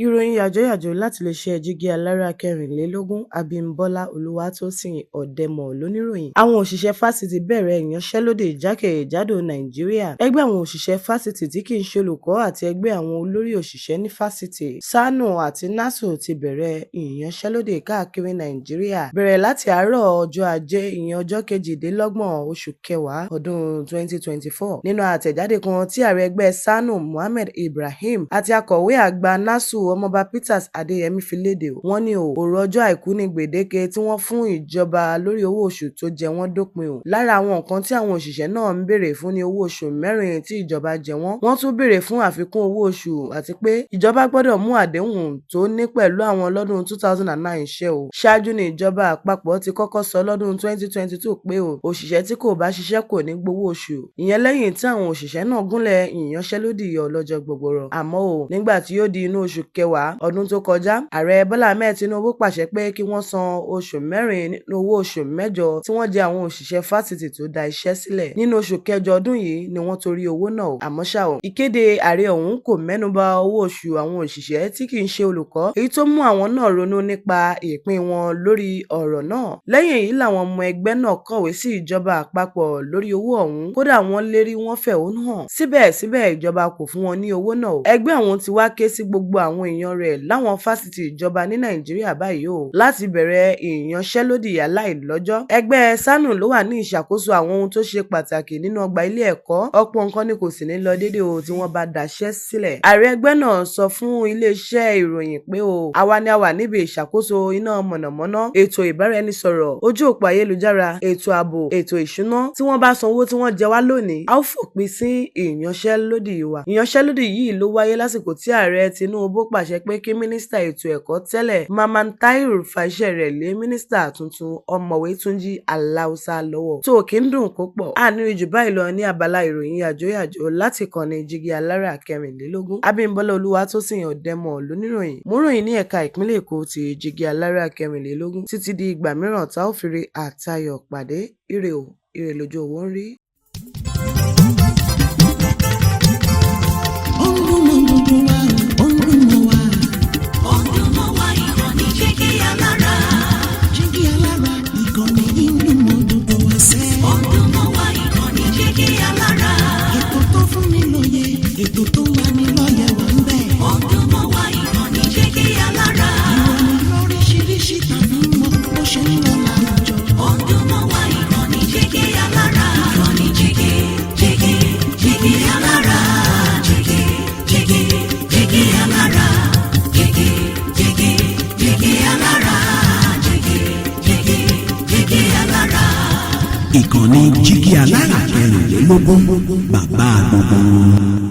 Ìròyìn yàjóyàjó láti iléeṣẹ́ jígí alára kẹrìnlélógún Abímbọ́lá Olúwatósìn Ọ̀dẹ́mọ̀ lóníròyìn. Àwọn òṣìṣẹ́ fásitì bẹ̀rẹ̀ ìyanṣẹ́lódì jákèjádò Nàìjíríà. Ẹgbẹ́ àwọn òṣìṣẹ́ fásitì tí kì í ṣe olùkọ́ àti ẹgbẹ́ àwọn olórí òṣìṣẹ́ ní fásitì SANU àti NASU ti bẹ̀rẹ̀ ìyanṣẹ́lódì káàkiri Nàìjíríà bẹ̀rẹ̀ láti àárọ̀ ọjọ́ Ajé ìyẹn ọjọ́ kejìdínlọ́gbọ̀n oṣù kẹwàá ọdún 2024. Nínú àtẹ̀jáde kan tí ààrẹ ẹgbẹ́ SANU Mohammed Ibrahim àti akọ̀wé àgbà NASU ọmọọba Peters Adéyẹmí fi léde wọ́n ní òru ọjọ́ àìkú ní gbèdéke tí wọ́n fún ìjọba lórí owó oṣù tó jẹ wọ́n dópin o. Lára àwọn nǹkan tí àwọn òṣìṣẹ́ náà ń béèrè fún ní owó oṣù mẹ́rin tí ìjọba jẹ wọ́n. Wọ́n tún béèrè fún àfikún owó oṣù àti pé ìjọba gbọ́dọ̀ mú àdéhùn tó ní pẹ̀lú àwọn lọ́dún 2009 ṣẹ o. Ṣáájú ní ìjọba àpapọ̀ ti kọ́kọ́ sọ lọ́dún 2022 pé òṣìṣẹ́ tí kò bá ṣiṣẹ́ kò ní gbowó oṣù. Ìyẹn lẹ́yìn tí àwọn òṣìṣẹ́ náà gúnlẹ̀ ìyanṣẹ́lódì ọlọ́jọ́ gbọgbọrọ. Àmọ́ nígbà tí ó di inú oṣù kẹwàá ọdún tó kọjá, ààrẹ Bọ́lá Ahmed Tinubu pàṣẹ pé kí wọ́n san oṣù mẹ́rin nínú owó oṣù mẹ́jọ tí wọ́n jẹ àwọn òṣìṣẹ́ fásitì tó dá iṣẹ́ sílẹ̀. Nínú oṣù kẹjọ ọdún yìí ni wọ́n torí owó náà o. Àmọ́ ṣá o, ìkéde ààrẹ ọ̀hún kò mẹ́nuba owó oṣù àwọn òṣìṣẹ́ tí kì í ṣe olùkọ́, èyí tó mú àwọn náà ronú nípa ìpín wọn lórí ọ̀rọ̀ náà. Lẹ́yìn èyí làwọn ọmọ ẹgbẹ́ náà kọ̀wé sí ìjọba àpapọ̀ lórí owó ọ̀hún. Kódà wọ́n lérí wọ́n fẹ̀hónú hàn. Síbẹ̀síbẹ̀ ìjọba kò fún wọn ní owó náà o. Ẹgbẹ́ àwọn ti wá ké sí gbogbo àwọn èèyàn rẹ̀ láwọn fásitì ìjọba ní Nàìjíríà báyìí o láti bẹ̀rẹ̀ ìyanṣẹ́lódì aláìlọ́jọ́. Ẹgbẹ́ SANU ló wà ní ìṣàkóso àwọn ohun tó ṣe pàtàkì nínú ọgbà ilé ẹ̀kọ́. Ọ̀pọ̀ nǹkan ni kò sì ní lọ déédéé o tí wọ́n bá daṣẹ́ sílẹ̀. Ààrẹ ẹgbẹ́ náà sọ fún iléeṣẹ́ ìròyìn pé àwa ni a wà níbi ìṣàkóso iná mọ̀nàmọ́ná, ètò ìbáraẹnisọ̀rọ̀, ojú òpó ayélujára, ètò ààbò, ètò ìṣúná. Tí wọ́n bá san owó tí wọ́n jẹ wá lónìí, a ó fòpin sí ìyanṣẹ́lódì wa. Ìyanṣẹ́lódì yìí ló wáyé lásìkò tí ààrẹ Tinubu pàṣẹ pé kí mínísítà ètò ẹ̀kọ́ tẹ́lẹ̀ Mamman Tahir fa iṣẹ́ rẹ̀ lé mínísítà tuntun ọ̀mọ̀wé Túnjí Aláùsá lọ́wọ́. Tó kì í dùn kó pọ̀. Àníri jù báyìí lọ ní abala ìròyìn yàjóyàjó láti ìkànnì jígí alára kẹrìnlélógún. Abímbọ́lá Olúwatósìn Ọ̀dẹ́mọ̀ lóníròyìn. Mú ròyìn ní ẹ̀ka ìpínlẹ̀ Èkó ti jígí alára kẹrìnlélógún. Títí di ìgbà mìíràn tá ó fi ire àtayọ̀ pàdé. Ire o, ire lójú owó ń rí. Ìkànnì jígí alára kẹrìnlélógún bàbá gbogbo.